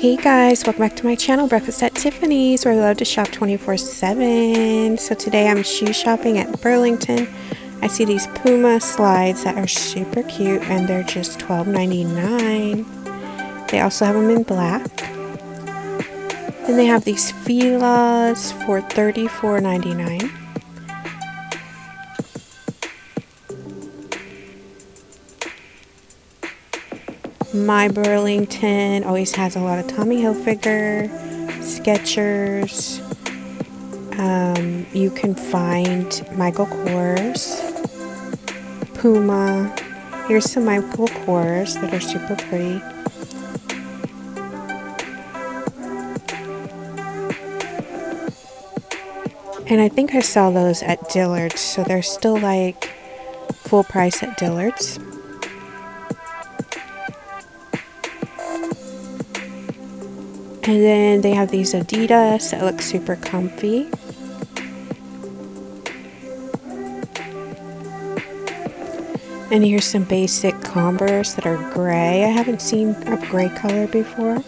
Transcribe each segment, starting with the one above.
Hey guys, welcome back to my channel, Breakfast at Tiffany's, where I love to shop 24/7. So today I'm shoe shopping at Burlington. I see these Puma slides that are super cute and they're just $12.99. They also have them in black. Then they have these Fila's for $34.99. My Burlington always has a lot of Tommy Hilfiger, Skechers. You can find Michael Kors, Puma. Here's some Michael Kors that are super pretty. And I think I saw those at Dillard's, so they're still like full price at Dillard's. And then they have these Adidas that look super comfy. And here's some basic Converse that are gray. I haven't seen a gray color before.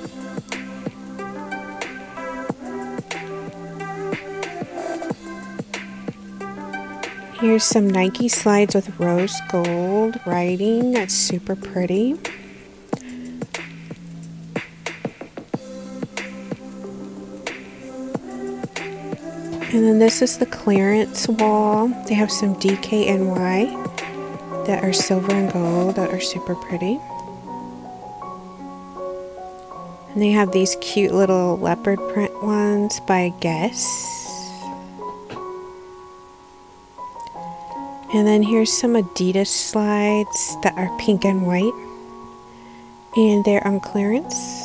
Here's some Nike slides with rose gold writing. That's super pretty. And then this is the clearance wall. They have some DKNY that are silver and gold that are super pretty. And they have these cute little leopard print ones by Guess. And then here's some Adidas slides that are pink and white. And they're on clearance.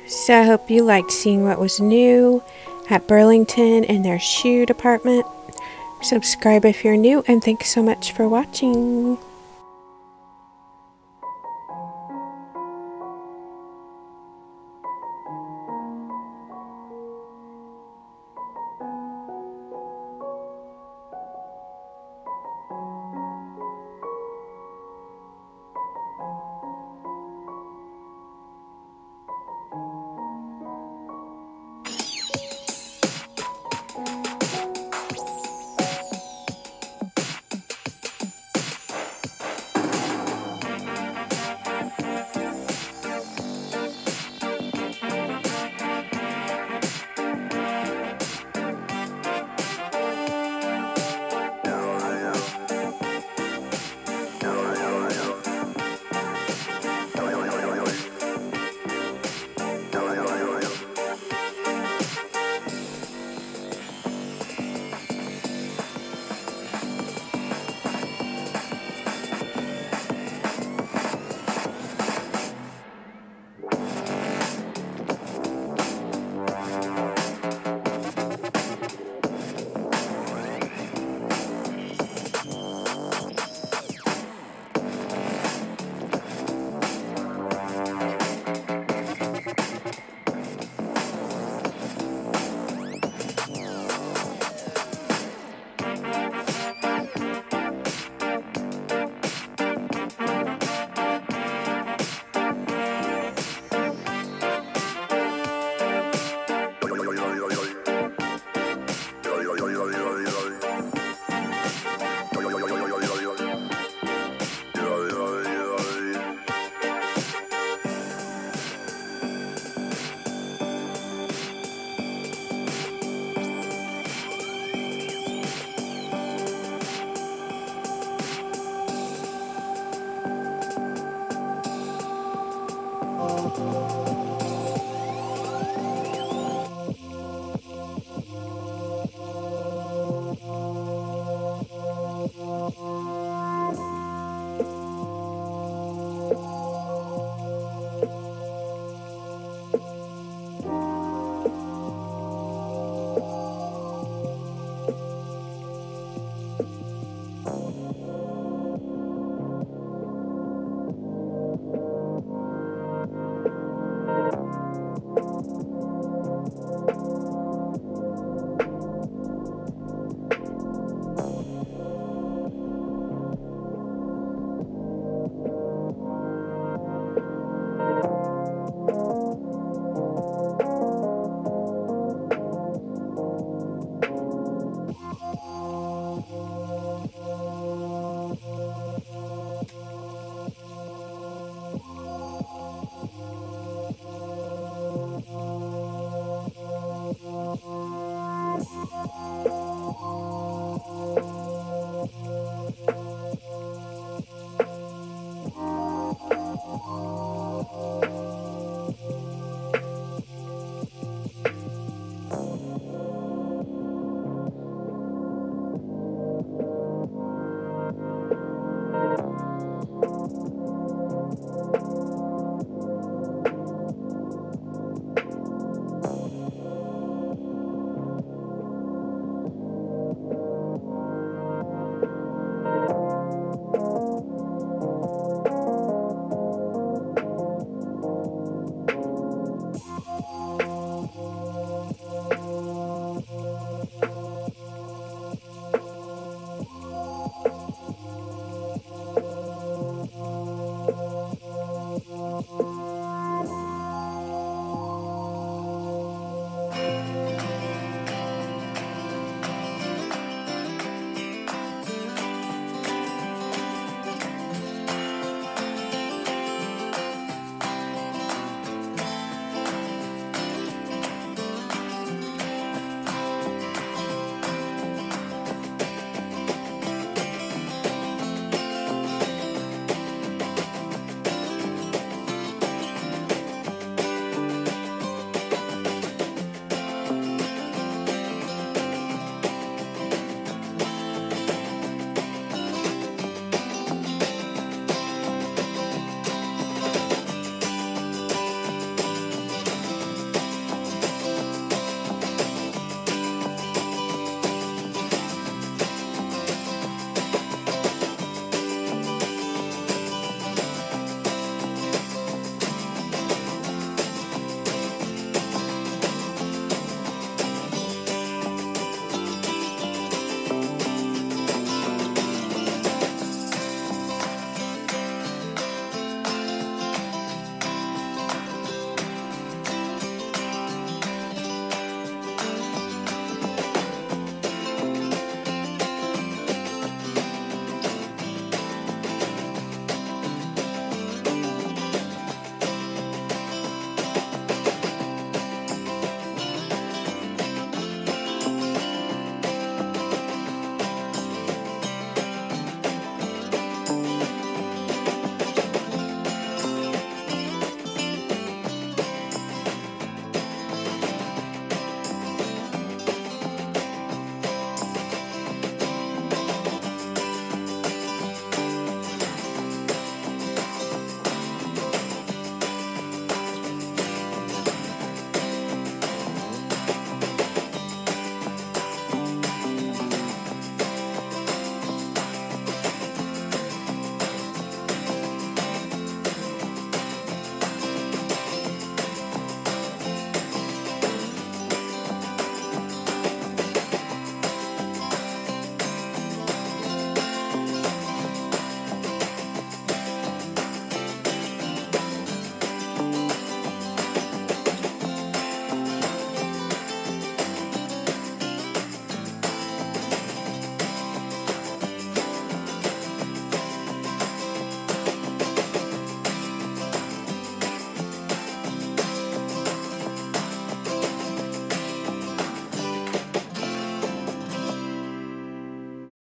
So I hope you liked seeing what was new at Burlington in their shoe department. Subscribe if you're new, and thanks so much for watching.